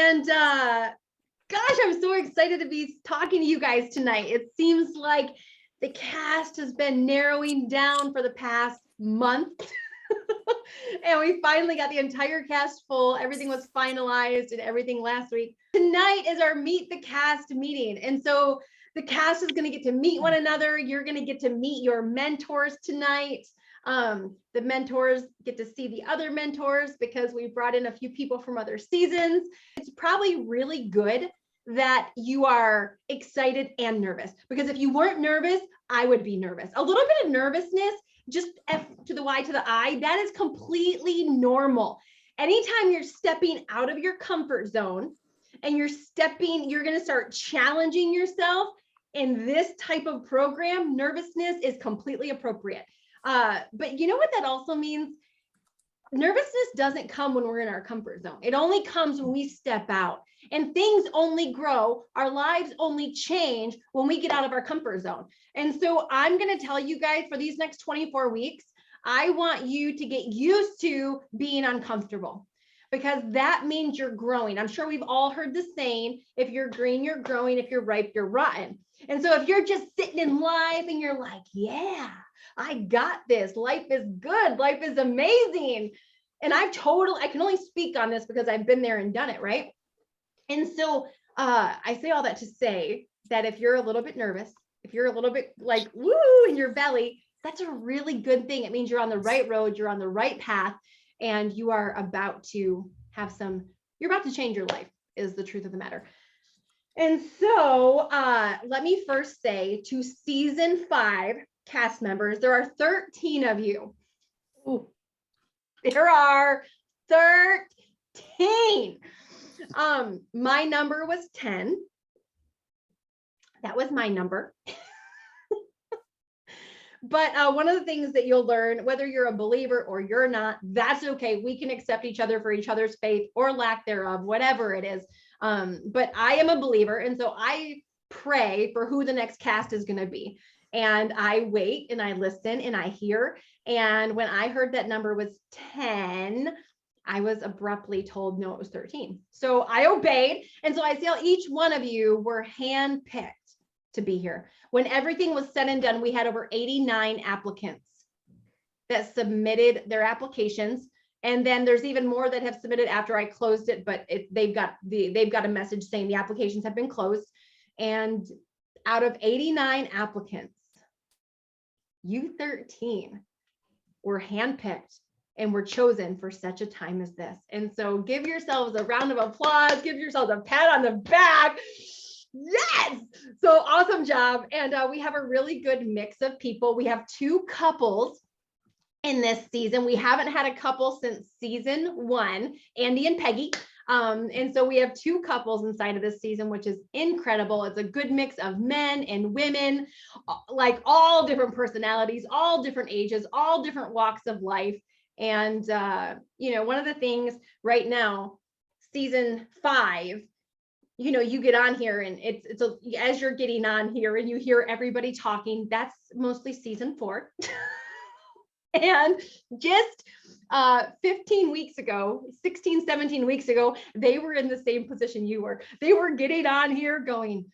And gosh, I'm so excited to be talking to you guys tonight. It seems like the cast has been narrowing down for the past month. And we finally got the entire cast full. Everything was finalized and everything last week. Tonight is our Meet the Cast meeting. And so the cast is going to get to meet one another. You're going to get to meet your mentors tonight. The mentors get to see the other mentors because we brought in a few people from other seasons. It's probably really good that you are excited and nervous, because if you weren't nervous, I would be nervous. A little bit of nervousness, just F to the Y to the I, that is completely normal. Anytime you're stepping out of your comfort zone and you're going to start challenging yourself in this type of program, nervousness is completely appropriate. But you know what that also means? Nervousness doesn't come when we're in our comfort zone. It only comes when we step out, and things only grow. Our lives only change when we get out of our comfort zone. And so I'm going to tell you guys, for these next 24 weeks, I want you to get used to being uncomfortable, because that means you're growing. I'm sure we've all heard the saying, if you're green, you're growing. If you're ripe, you're rotten. And so if you're just sitting in life and you're like, yeah, I got this. Life is good. Life is amazing. And I can only speak on this because I've been there and done it, right? And so I say all that to say that if you're a little bit nervous, if you're a little bit like, woo, in your belly, that's a really good thing. It means you're on the right road, you're on the right path, and you are about to you're about to change your life, is the truth of the matter. And so let me first say to season 5 cast members, there are 13 of you. Ooh, there are 13. My number was 10. That was my number. But one of the things that you'll learn, whether you're a believer or you're not, that's okay. We can accept each other for each other's faith or lack thereof, whatever it is. But I am a believer. And so I pray for who the next cast is going to be. And I wait and I listen and I hear. And when I heard that number was 10, I was abruptly told, no, it was 13. So I obeyed. And so I see how each one of you were handpicked to be here. When everything was said and done, we had over 89 applicants that submitted their applications. And then there's even more that have submitted after I closed it, but they've got a message saying the applications have been closed. And out of 89 applicants, you 13 were handpicked and were chosen for such a time as this. And so give yourselves a round of applause, give yourselves a pat on the back. Yes. So awesome job. And we have a really good mix of people. We have 2 couples in this season. We haven't had a couple since season 1, Andy and Peggy. And so we have 2 couples inside of this season, which is incredible. It's a good mix of men and women, like all different personalities, all different ages, all different walks of life. And, one of the things right now, season 5, you get on here and as you're getting on here and you hear everybody talking, that's mostly season 4. And just 15 weeks ago, 16, 17 weeks ago, they were in the same position you were. They were getting on here going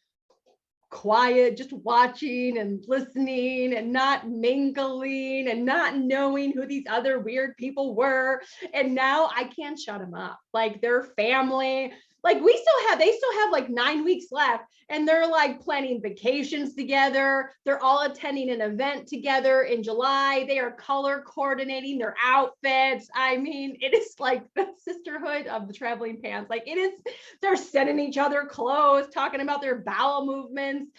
quiet, just watching and listening and not mingling and not knowing who these other weird people were. And now I can't shut them up. Like, they're family. Like, they still have like 9 weeks left, and they're like planning vacations together. They're all attending an event together in July. They are color coordinating their outfits. I mean, it is like the sisterhood of the traveling pants. Like, they're sending each other clothes, talking about their bowel movements.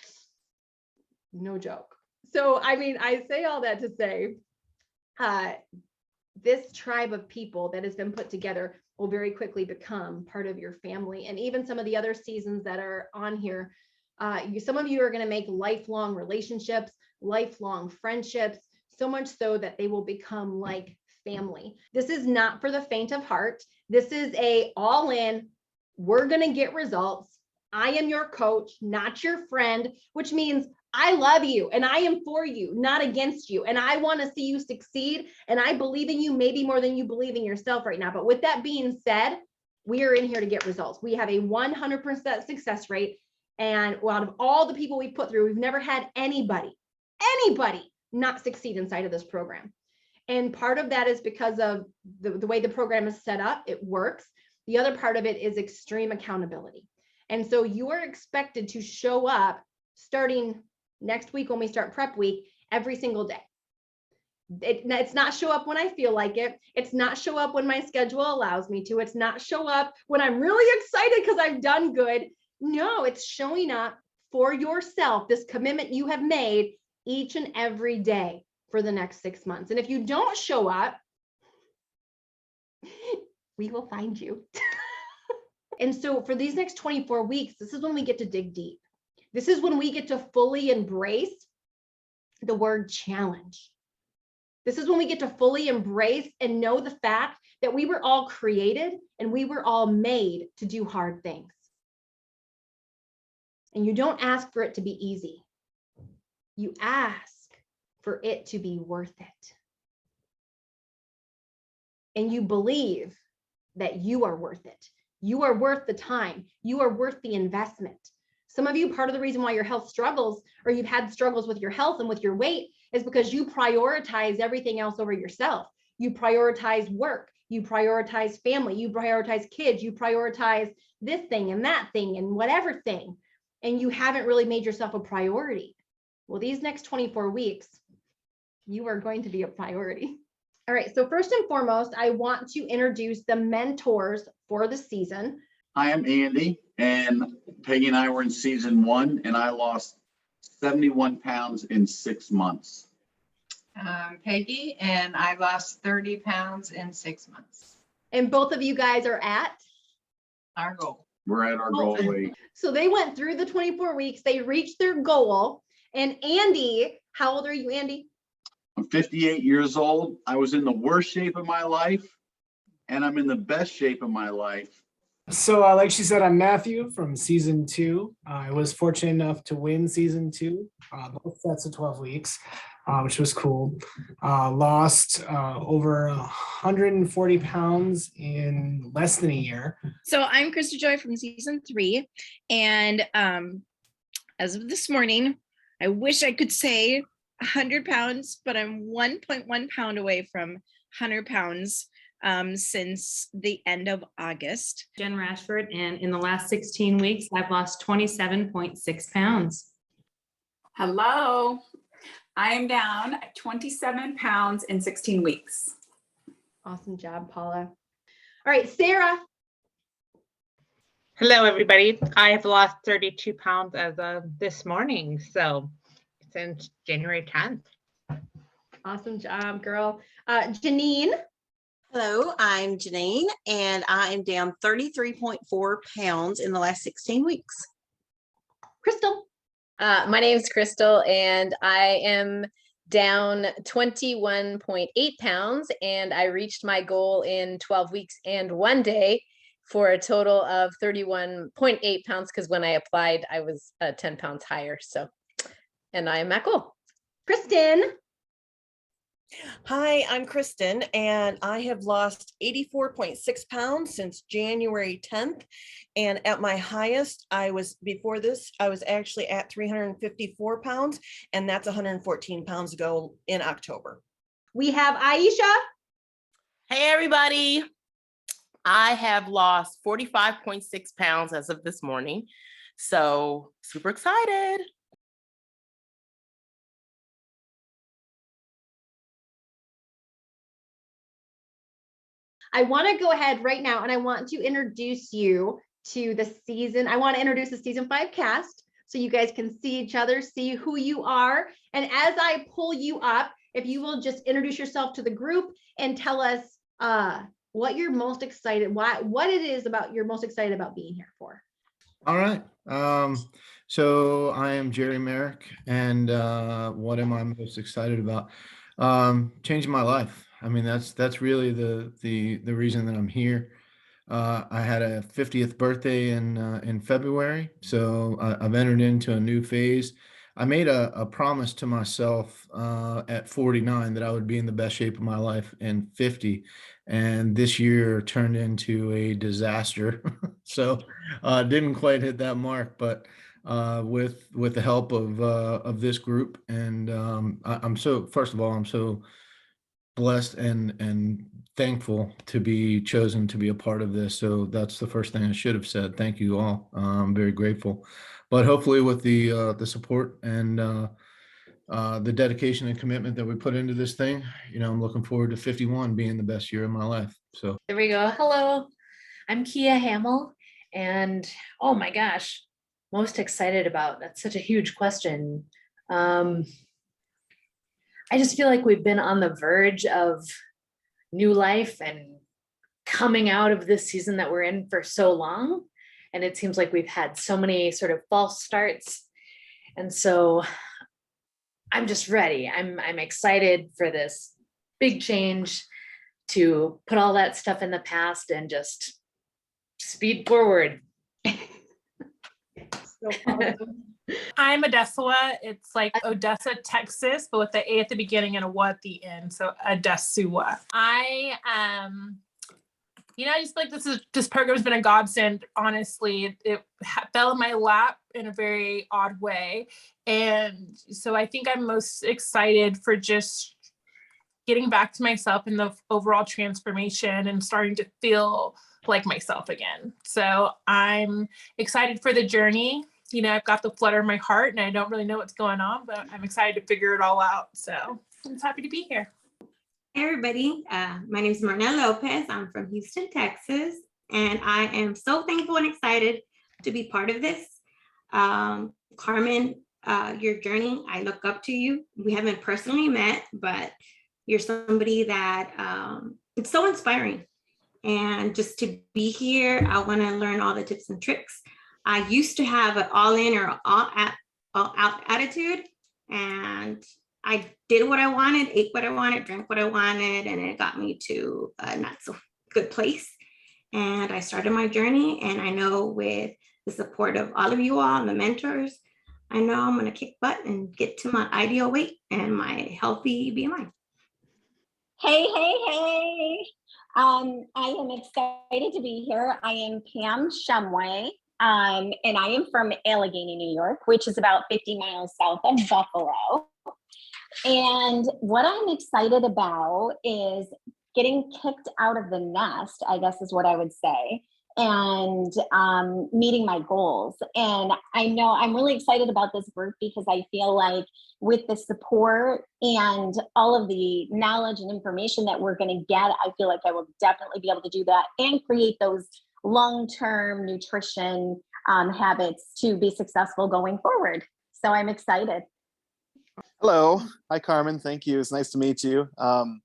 No joke. So, I mean, I say all that to say, this tribe of people that has been put together will very quickly become part of your family. And even some of the other seasons that are on here, some of you are going to make lifelong relationships, lifelong friendships, so much so that they will become like family. This is not for the faint of heart. This is all in. We're going to get results. I am your coach, not your friend, which means I love you and I am for you, not against you. And I want to see you succeed. And I believe in you maybe more than you believe in yourself right now. But with that being said, We are in here to get results. We have a 100% success rate. And out of all the people we've put through, we've never had anybody not succeed inside of this program. And part of that is because of the way the program is set up, it works. The other part of it is extreme accountability. And so you are expected to show up starting next week when we start prep week every single day. It's not show up when I feel like it. It's not show up when my schedule allows me to. It's not show up when I'm really excited because I've done good. No, it's showing up for yourself, this commitment you have made each and every day for the next 6 months. And if you don't show up, we will find you. And so for these next 24 weeks, this is when we get to dig deep. This is when we get to fully embrace the word challenge. This is when we get to fully embrace and know the fact that we were all created and we were all made to do hard things. And you don't ask for it to be easy. You ask for it to be worth it. And you believe that you are worth it. You are worth the time. You are worth the investment. Some of you, part of the reason why your health struggles, or you've had struggles with your health and with your weight, is because you prioritize everything else over yourself. You prioritize work, you prioritize family, you prioritize kids, you prioritize this thing and that thing and whatever thing, and you haven't really made yourself a priority. Well, these next 24 weeks, you are going to be a priority. All right, so first and foremost, I want to introduce the mentors for the season. I am Andy, and Peggy and I were in season 1, and I lost 71 pounds in 6 months. Peggy, and I lost 30 pounds in 6 months. And both of you guys are at Our goal. We're at our goal weight. So they went through the 24 weeks, they reached their goal. And Andy, how old are you, Andy? I'm 58 years old. I was in the worst shape of my life, and I'm in the best shape of my life. So like she said, I'm Matthew from season 2. I was fortunate enough to win season 2, both sets of 12 weeks, which was cool. Lost over 140 pounds in less than a year. So I'm Krista Joy from season 3. And as of this morning, I wish I could say 100 pounds, but I'm 1.1 pound away from 100 pounds since the end of August. Jen Rashford, and in the last 16 weeks, I've lost 27.6 pounds. Hello, I am down 27 pounds in 16 weeks. Awesome job, Paula. All right, Sarah. Hello, everybody. I have lost 32 pounds as of this morning, so since January 10th. Awesome job, girl. Janine. Hello, I'm Janine, and I am down 33.4 pounds in the last 16 weeks. Crystal. My name is Crystal, and I am down 21.8 pounds, and I reached my goal in 12 weeks and 1 day for a total of 31.8 pounds, because when I applied, I was 10 pounds higher. So, and I am at goal. Kristen. Hi, I'm Kristen, and I have lost 84.6 pounds since January 10th. And at my highest, before this, I was actually at 354 pounds, and that's 114 pounds ago in October. We have Aisha. Hey, everybody. I have lost 45.6 pounds as of this morning. So super excited. I want to go ahead right now and I want to introduce you to the season. I want to introduce the season 5 cast so you guys can see each other, see who you are. And as I pull you up, if you will just introduce yourself to the group and tell us what you're most excited, what it is about you're most excited about being here for. All right. So I am Jerry Merrick, and what am I most excited about? Changing my life. I mean, that's really the reason that I'm here. I had a 50th birthday in February, so I've entered into a new phase I made a promise to myself at 49 that I would be in the best shape of my life in 50. And this year turned into a disaster. So didn't quite hit that mark, but with the help of this group. And I'm so, first of all, I'm so blessed and thankful to be chosen to be a part of this. So that's the first thing I should have said. Thank you all. I'm very grateful. But hopefully with the support and the dedication and commitment that we put into this thing, I'm looking forward to 51 being the best year of my life. So There we go. Hello, I'm Kia Hamill, and oh my gosh, most excited about, that's such a huge question. I just feel like we've been on the verge of new life and coming out of this season that we're in for so long. And it seems like we've had so many sort of false starts. And so I'm just ready. I'm excited for this big change, to put all that stuff in the past and just speed forward. I'm Odessa. It's like Odessa, Texas, but with the A at the beginning and a W at the end. So Odessa. I just feel like this program's been a godsend. Honestly, it fell in my lap in a very odd way, and so I think I'm most excited for just getting back to myself in the overall transformation and starting to feel like myself again. So I'm excited for the journey. I've got the flutter in my heart and I don't really know what's going on, but I'm excited to figure it all out. So I'm just happy to be here. Hey everybody, my name is Marnell Lopez. I'm from Houston, Texas, and I am so thankful and excited to be part of this. Carmen, your journey, I look up to you. We haven't personally met, but you're somebody that it's so inspiring. And just to be here, I want to learn all the tips and tricks. I used to have an all in or all out attitude, and I did what I wanted, ate what I wanted, drank what I wanted, and it got me to a not so good place. And I started my journey, and I know with the support of all of you all and the mentors, I know I'm going to kick butt and get to my ideal weight and my healthy BMI. Hey. I am excited to be here. I am Pam Shumway, and I am from Allegheny, New York, which is about 50 miles south of Buffalo. And what I'm excited about is getting kicked out of the nest, I guess is what I would say, and meeting my goals. And I know I'm really excited about this group because I feel like with the support and all of the knowledge and information that we're going to get, I feel like I will definitely be able to do that and create those long-term nutrition habits to be successful going forward. So I'm excited. Hello. Hi, Carmen. Thank you. It's nice to meet you. Like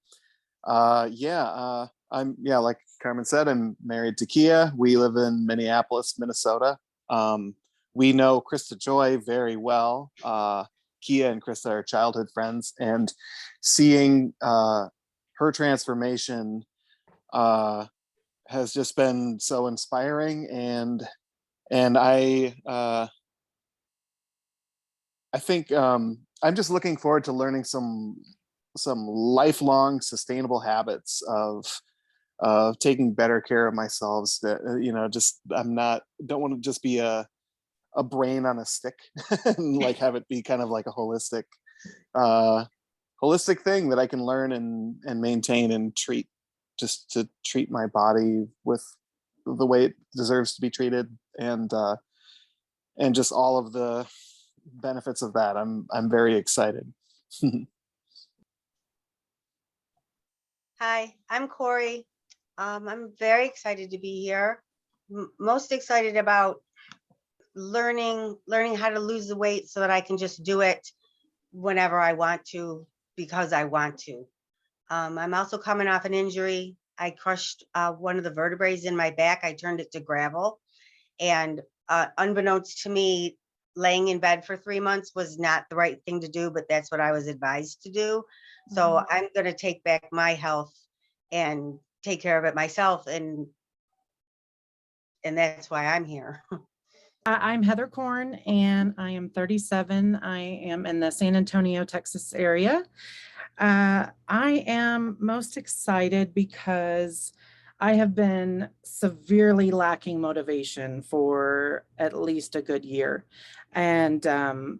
Carmen said, I'm married to Kia. We live in Minneapolis, Minnesota. We know Krista Joy very well. Kia and Krista are childhood friends, and seeing her transformation has just been so inspiring. And I think I'm just looking forward to learning some lifelong sustainable habits of taking better care of myself. That don't want to just be a brain on a stick and like have it be kind of like a holistic thing that I can learn and maintain and treat, just to treat my body with the way it deserves to be treated, and just all of the benefits of that. I'm very excited. Hi, I'm Corey. I'm very excited to be here. Most excited about learning how to lose the weight so that I can just do it whenever I want to, because I want to. I'm also coming off an injury. I crushed one of the vertebrae in my back. I turned it to gravel, and unbeknownst to me, laying in bed for 3 months was not the right thing to do, but that's what I was advised to do. So I'm going to take back my health and take care of it myself. And that's why I'm here. I'm Heather Korn and I am 37. I am in the San Antonio, Texas area. I am most excited because I have been severely lacking motivation for at least a good year and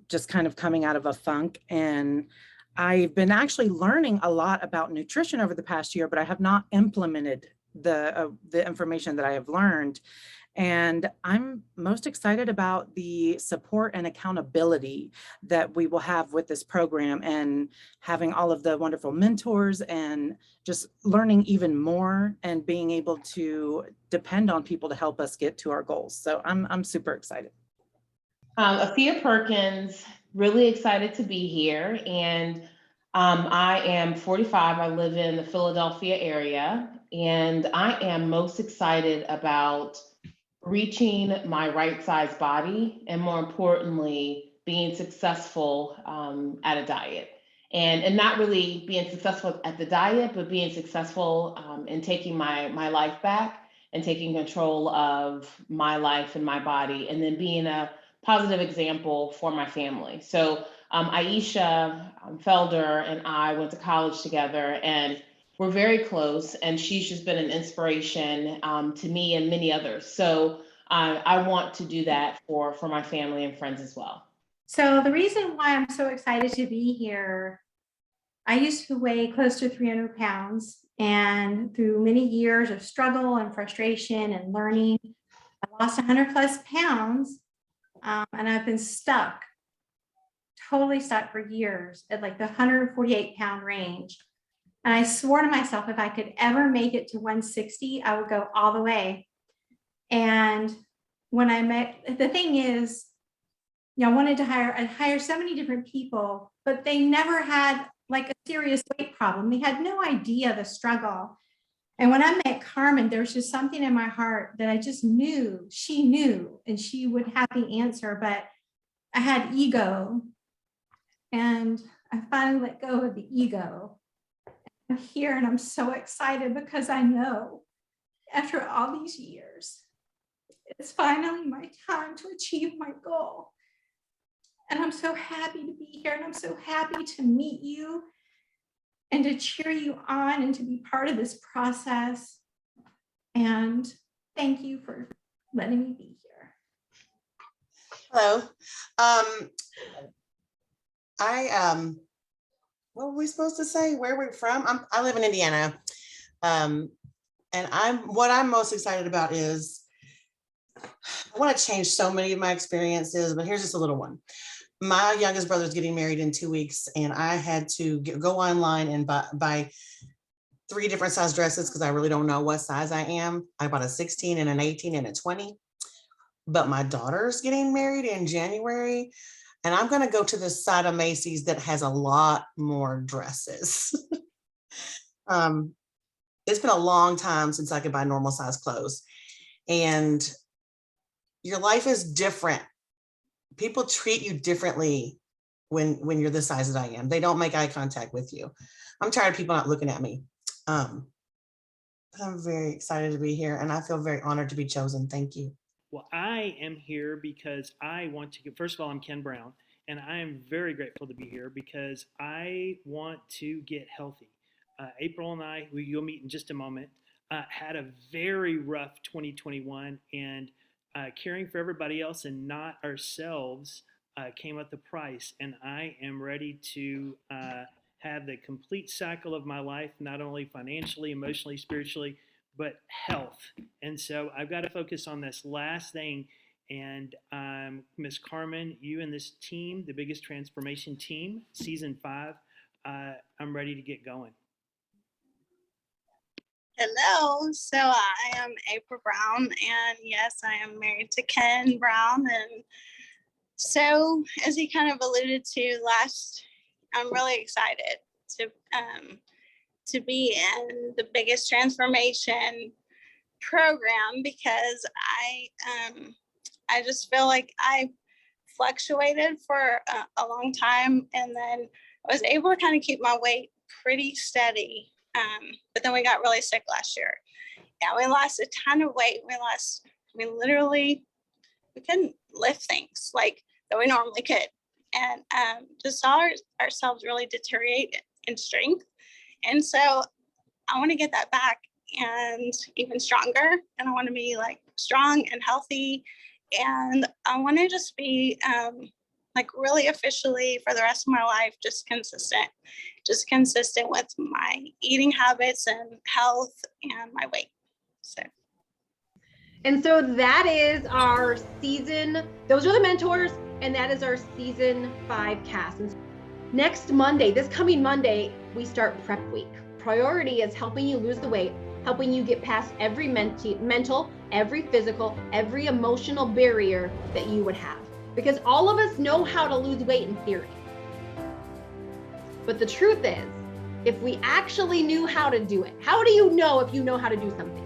just kind of coming out of a funk. And I've been actually learning a lot about nutrition over the past year, but I have not implemented the information that I have learned. And I'm most excited about the support and accountability that we will have with this program and having all of the wonderful mentors and just learning even more and being able to depend on people to help us get to our goals. So I'm super excited. Afia Perkins, really excited to be here. And I am 45. I live in the Philadelphia area. And I am most excited about reaching my right size body and, more importantly, being successful at a diet. And not really being successful at the diet, but being successful in taking my life back and taking control of my life and my body, and then being a positive example for my family. So Aisha Felder and I went to college together, and we're very close, and she's just been an inspiration to me and many others. So I want to do that for my family and friends as well. So the reason why I'm so excited to be here, I used to weigh close to 300 pounds, and through many years of struggle and frustration and learning, I lost 100 plus pounds, and I've been stuck, totally stuck for years at like the 148 pound range. And I swore to myself, if I could ever make it to 160, I would go all the way. And when I met, the thing is, I wanted to hire so many different people, but they never had like a serious weight problem. They had no idea the struggle. And when I met Carmen, there was just something in my heart that I just knew, she knew, and she would have the answer, but I had ego. And I finally let go of the ego. I'm here and I'm so excited because I know after all these years, it's finally my time to achieve my goal. And I'm so happy to be here, and I'm so happy to meet you and to cheer you on and to be part of this process. And thank you for letting me be here. Hello. What were we supposed to say? Where are we from? I live in Indiana. And what I'm most excited about is I want to change so many of my experiences, but here's just a little one. My youngest brother is getting married in 2 weeks, and I had to go online and buy 3 different size dresses because I really don't know what size I am. I bought a 16 and an 18 and a 20. But my daughter's getting married in January, and I'm going to go to the side of Macy's that has a lot more dresses. It's been a long time since I could buy normal size clothes. And your life is different. People treat you differently when you're the size that I am. They don't make eye contact with you. I'm tired of people not looking at me. But I'm very excited to be here, and I feel very honored to be chosen. Thank you. Well, I am here because I want to first of all, I'm Ken Brown, and I am very grateful to be here because I want to get healthy. April and I, you'll meet in just a moment, had a very rough 2021, and caring for everybody else and not ourselves came at the price. And I am ready to have the complete cycle of my life, not only financially, emotionally, spiritually, but health. And so I've got to focus on this last thing. And Ms. Carmen, you and this team, the Biggest Transformation Team, season 5, I'm ready to get going. Hello, so I am April Brown, and yes, I am married to Ken Brown. And so, as he kind of alluded to I'm really excited to be in the Biggest Transformation program because I just feel like I fluctuated for a long time, and then I was able to kind of keep my weight pretty steady. But then we got really sick last year. Yeah, we lost a ton of weight. We we couldn't lift things like that we normally could. And just saw ourselves really deteriorate in strength. And so I want to get that back and even stronger. And I want to be like strong and healthy. And I want to just be like really officially for the rest of my life, just consistent with my eating habits and health and my weight. So. And so that is our season. Those are the mentors, and that is our season 5 cast. And next Monday, this coming Monday, we start prep week. Priority is helping you lose the weight, helping you get past every mental, every physical, every emotional barrier that you would have. Because all of us know how to lose weight in theory. But the truth is, if we actually knew how to do it, how do you know if you know how to do something?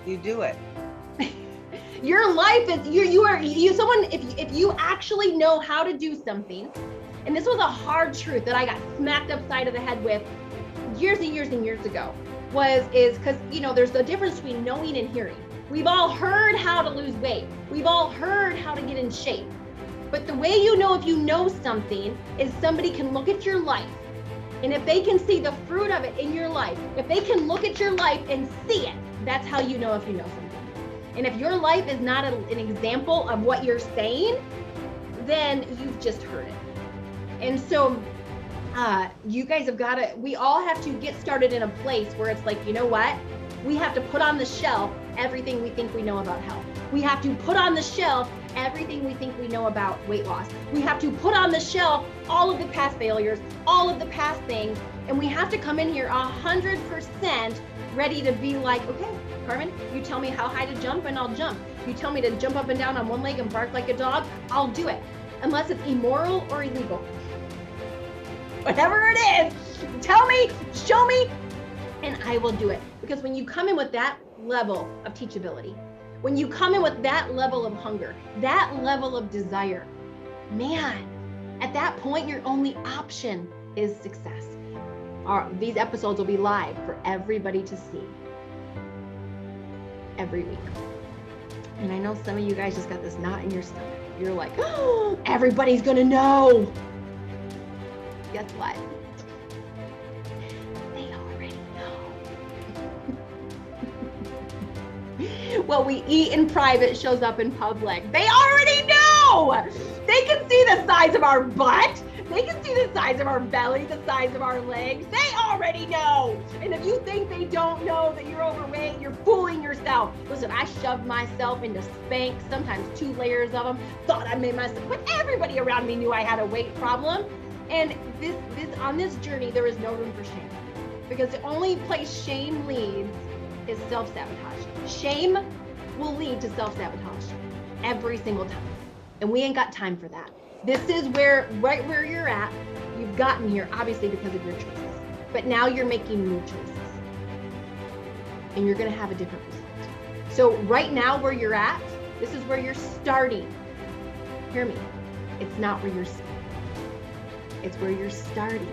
You do it. Your life is if you actually know how to do something, and this was a hard truth that I got smacked upside of the head with years and years and years ago, is because there's a difference between knowing and hearing. We've all heard how to lose weight. We've all heard how to get in shape. But the way you know if you know something is somebody can look at your life, and if they can see the fruit of it in your life, if they can look at your life and see it, that's how you know if you know something. And if your life is not an example of what you're saying, then you've just heard it. And so you guys have got to, we all have to get started in a place where it's like, you know what? We have to put on the shelf everything we think we know about health. We have to put on the shelf everything we think we know about weight loss. We have to put on the shelf all of the past failures, all of the past things, and we have to come in here 100% ready to be like, okay, Carmen, you tell me how high to jump and I'll jump. You tell me to jump up and down on one leg and bark like a dog, I'll do it. Unless it's immoral or illegal. Whatever it is, tell me, show me, and I will do it. Because when you come in with that level of teachability, when you come in with that level of hunger, that level of desire, man, at that point, your only option is success. These episodes will be live for everybody to see every week. And I know some of you guys just got this knot in your stomach. You're like, oh, everybody's gonna know. Guess what? They already know. What we eat in private shows up in public. They already know. They can see the size of our butt. They can see the size of our belly, the size of our legs. They already know. And if you think they don't know that you're overweight, you're fooling yourself. Listen, I shoved myself into Spanx, sometimes 2 layers of them, thought I made myself, but everybody around me knew I had a weight problem. And on this journey, there is no room for shame. Because the only place shame leads is self-sabotage. Shame will lead to self-sabotage every single time. And we ain't got time for that. This is right where you're at. You've gotten here, obviously, because of your choices. But now you're making new choices. And you're going to have a different result. So right now where you're at, this is where you're starting. Hear me. It's not where you're staying. It's where you're starting.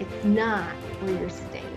It's not where you're staying.